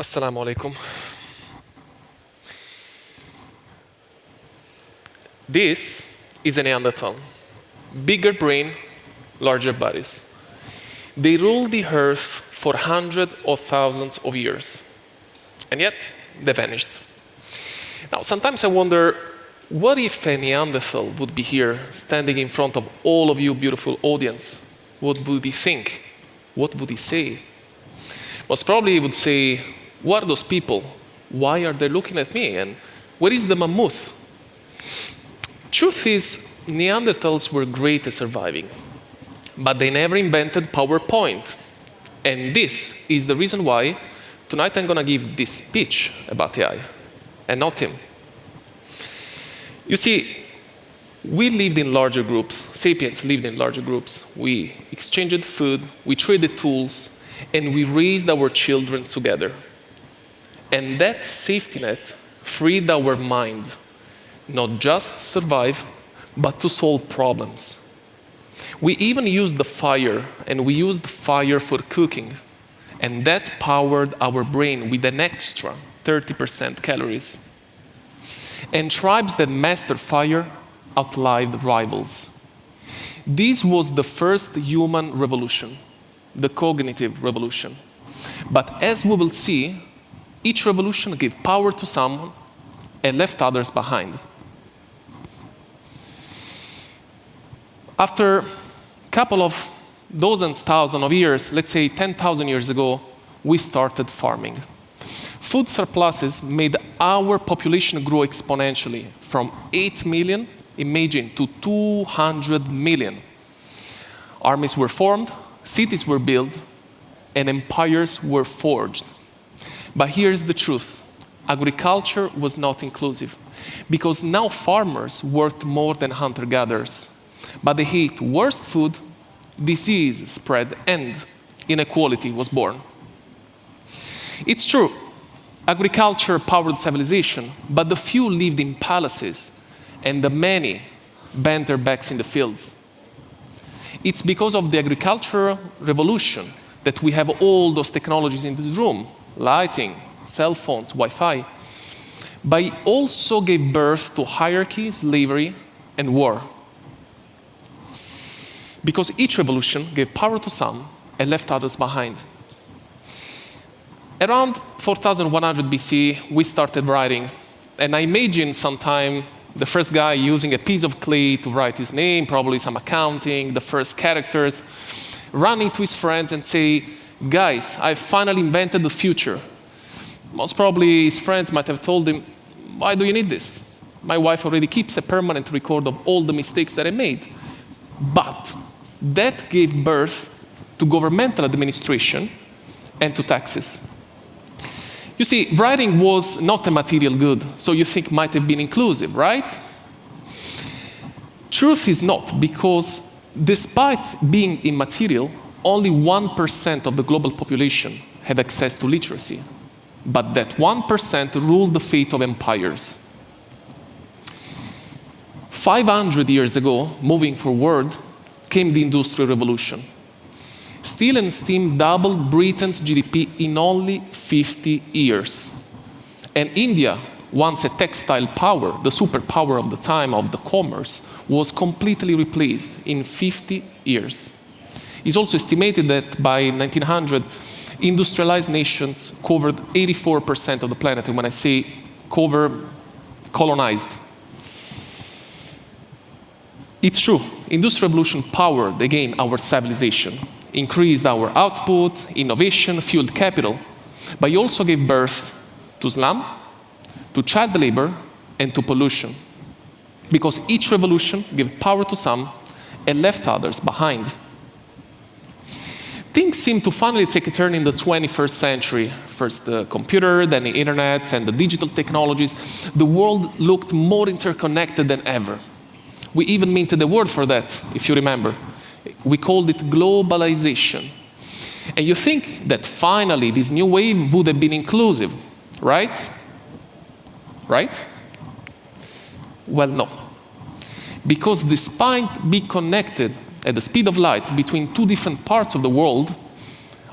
Assalamu alaikum. This is a Neanderthal. Bigger brain, larger bodies. They ruled the earth for hundreds of thousands of years. And yet, they vanished. Now, sometimes I wonder, what if a Neanderthal would be here, standing in front of all of you beautiful audience? What would he think? What would he say? Most probably he would say, what are those people? Why are they looking at me? And where is the mammoth? Truth is, Neanderthals were great at surviving, but they never invented PowerPoint. And this is the reason why tonight I'm going to give this speech about AI, and not him. You see, we lived in larger groups. Sapiens lived in larger groups. We exchanged food, we traded tools, and we raised our children together. And that safety net freed our mind, not just to survive, but to solve problems. We even used the fire, and we used fire for cooking. And that powered our brain with an extra 30% calories. And tribes that mastered fire outlived rivals. This was the first human revolution, the cognitive revolution. But as we will see, each revolution gave power to someone and left others behind. After a couple of dozens, thousands of years, let's say 10,000 years ago, we started farming. Food surpluses made our population grow exponentially from 8 million, imagine, to 200 million. Armies were formed, cities were built, and empires were forged. But here's the truth. Agriculture was not inclusive, because now farmers worked more than hunter-gatherers. But they ate worse food, disease spread, and inequality was born. It's true, agriculture powered civilization, but the few lived in palaces, and the many bent their backs in the fields. It's because of the agricultural revolution that we have all those technologies in this room. Lighting, cell phones, Wi-Fi, but it also gave birth to hierarchy, slavery, and war. Because each revolution gave power to some and left others behind. Around 4100 BC, we started writing, and I imagine sometime the first guy using a piece of clay to write his name, probably some accounting, the first characters, running to his friends and say, guys, I finally invented the future. Most probably his friends might have told him, why do you need this? My wife already keeps a permanent record of all the mistakes that I made. But that gave birth to governmental administration and to taxes. You see, writing was not a material good, so you think might have been inclusive, right? Truth is not, because despite being immaterial, only 1% of the global population had access to literacy. But that 1% ruled the fate of empires. 500 years ago, moving forward, came the Industrial Revolution. Steel and steam doubled Britain's GDP in only 50 years. And India, once a textile power, the superpower of the time of the commerce, was completely replaced in 50 years. It's also estimated that by 1900, industrialized nations covered 84% of the planet. And when I say cover, colonized. It's true, Industrial Revolution powered, again, our civilization, increased our output, innovation, fueled capital, but it also gave birth to slum, to child labor, and to pollution. Because each revolution gave power to some and left others behind. Things seem to finally take a turn in the 21st century. First the computer, then the internet, and the digital technologies. The world looked more interconnected than ever. We even minted a word for that, if you remember. We called it globalization. And you think that finally this new wave would have been inclusive, right? Right? Well, no. Because despite being connected at the speed of light between two different parts of the world,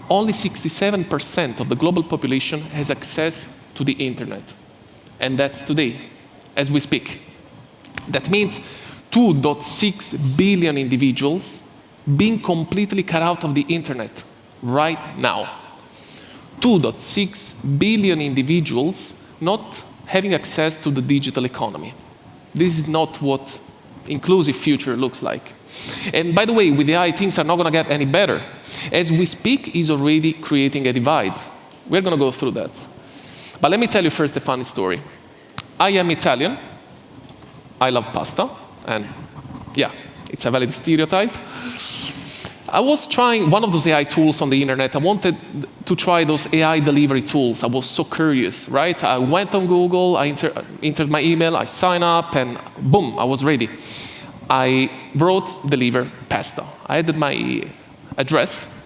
only 67% of the global population has access to the internet. And that's today, as we speak. That means 2.6 billion individuals being completely cut out of the internet right now. 2.6 billion individuals not having access to the digital economy. This is not what inclusive future looks like. And by the way, with AI, things are not going to get any better. As we speak, is already creating a divide. We're going to go through that. But let me tell you first a funny story. I am Italian. I love pasta. And yeah, it's a valid stereotype. I was trying one of those AI tools on the internet. I wanted to try those AI delivery tools. I was so curious, right? I went on Google, I entered my email, I signed up, and boom, I was ready. I wrote deliver pasta. I added my address,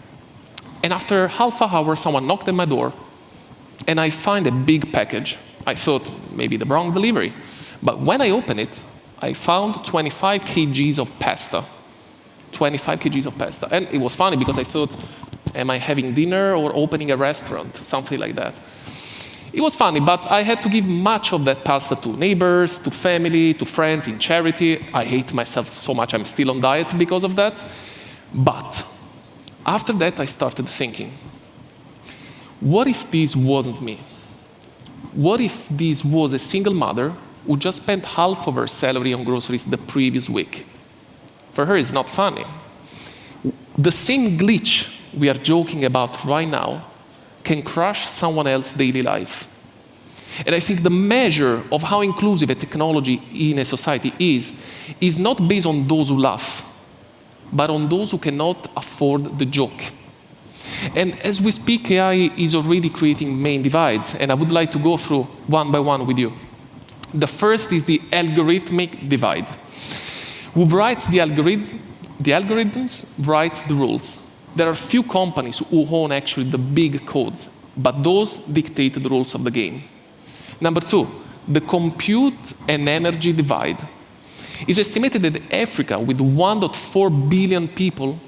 and after half an hour, someone knocked at my door, and I find a big package. I thought maybe the wrong delivery. But when I opened it, I found 25 kgs of pasta. 25 kgs of pasta. And it was funny because I thought, am I having dinner or opening a restaurant? Something like that. It was funny, but I had to give much of that pasta to neighbors, to family, to friends, in charity. I hate myself so much. I'm still on diet because of that. But after that, I started thinking, what if this wasn't me? What if this was a single mother who just spent half of her salary on groceries the previous week? For her, it's not funny. The same glitch we are joking about right now can crush someone else's daily life. And I think the measure of how inclusive a technology in a society is not based on those who laugh, but on those who cannot afford the joke. And as we speak, AI is already creating main divides, and I would like to go through one by one with you. The first is the algorithmic divide. Who writes the algorithm? The algorithms writes the rules. There are few companies who own actually the big codes, but those dictate the rules of the game. Number two, the compute and energy divide. It's estimated that Africa, with 1.4 billion people,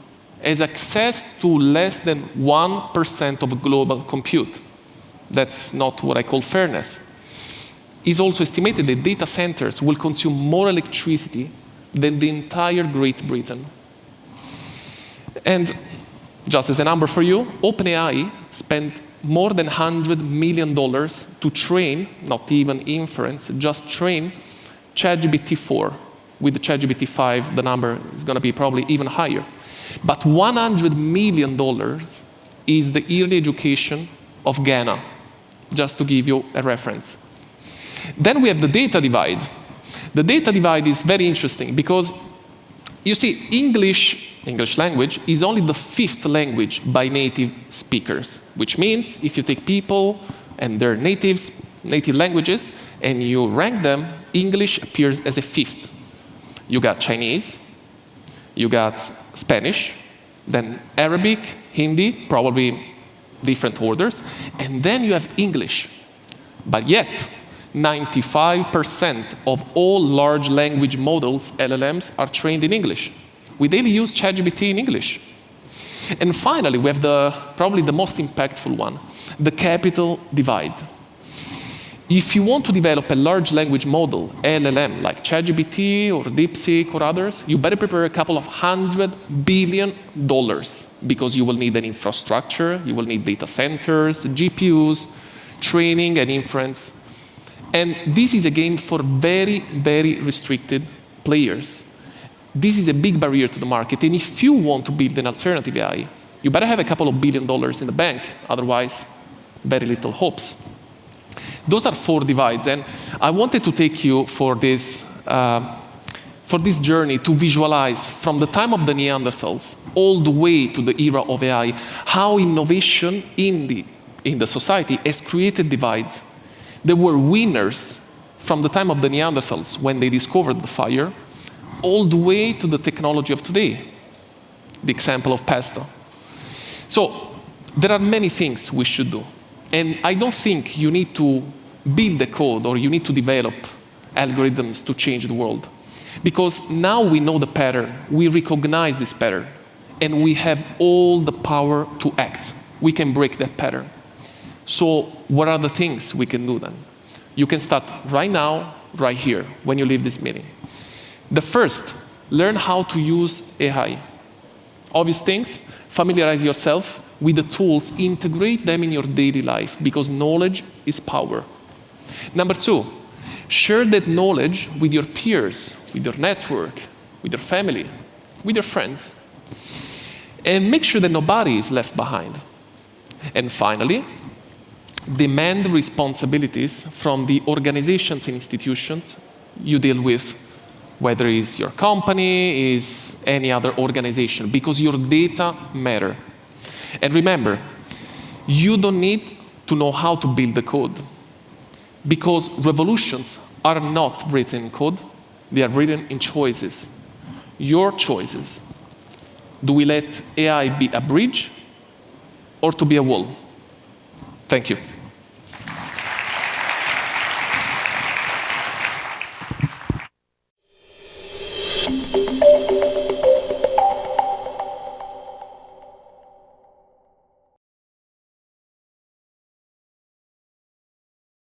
has access to less than 1% of global compute. That's not what I call fairness. It's also estimated that data centers will consume more electricity than the entire Great Britain. And just as a number for you, OpenAI spent more than $100 million to train, not even inference, just train ChatGPT-4. With the ChatGPT-5, the number is going to be probably even higher. But $100 million is the yearly education of Ghana, just to give you a reference. Then we have the data divide. The data divide is very interesting because, you see, English language is only the 5th language by native speakers, which means if you take people and their native languages and you rank them, English appears as a 5th. You got Chinese, you got Spanish, then Arabic, Hindi, probably different orders, and then you have English. But yet, 95% of all large language models, LLMs, are trained in English. We daily use ChatGPT in English. And finally, we have probably the most impactful one, the capital divide. If you want to develop a large language model, LLM, like ChatGPT or DeepSeek or others, you better prepare a couple of $100 billion because you will need an infrastructure, you will need data centers, GPUs, training and inference. And this is a game for very, very restricted players. This is a big barrier to the market. And if you want to build an alternative AI, you better have a couple of $1 billion in the bank. Otherwise, very little hopes. Those are 4 divides. And I wanted to take you for this journey to visualize from the time of the Neanderthals all the way to the era of AI, how innovation in the society has created divides. There were winners from the time of the Neanderthals when they discovered the fire, all the way to the technology of today, the example of pasta. So There are many things we should do. And I don't think you need to build the code or you need to develop algorithms to change the world. Because now we know the pattern, we recognize this pattern, and we have all the power to act. We can break that pattern. So what are the things we can do then? You can start right now, right here, when you leave this meeting. The first, learn how to use AI. Obvious things, familiarize yourself with the tools, integrate them in your daily life, because knowledge is power. Number two, share that knowledge with your peers, with your network, with your family, with your friends. And make sure that nobody is left behind. And finally, demand responsibilities from the organizations and institutions you deal with, whether it's your company, is any other organization, because your data matter. And remember, you don't need to know how to build the code, because revolutions are not written in code, they are written in choices. Your choices. Do we let AI be a bridge or to be a wall? Thank you.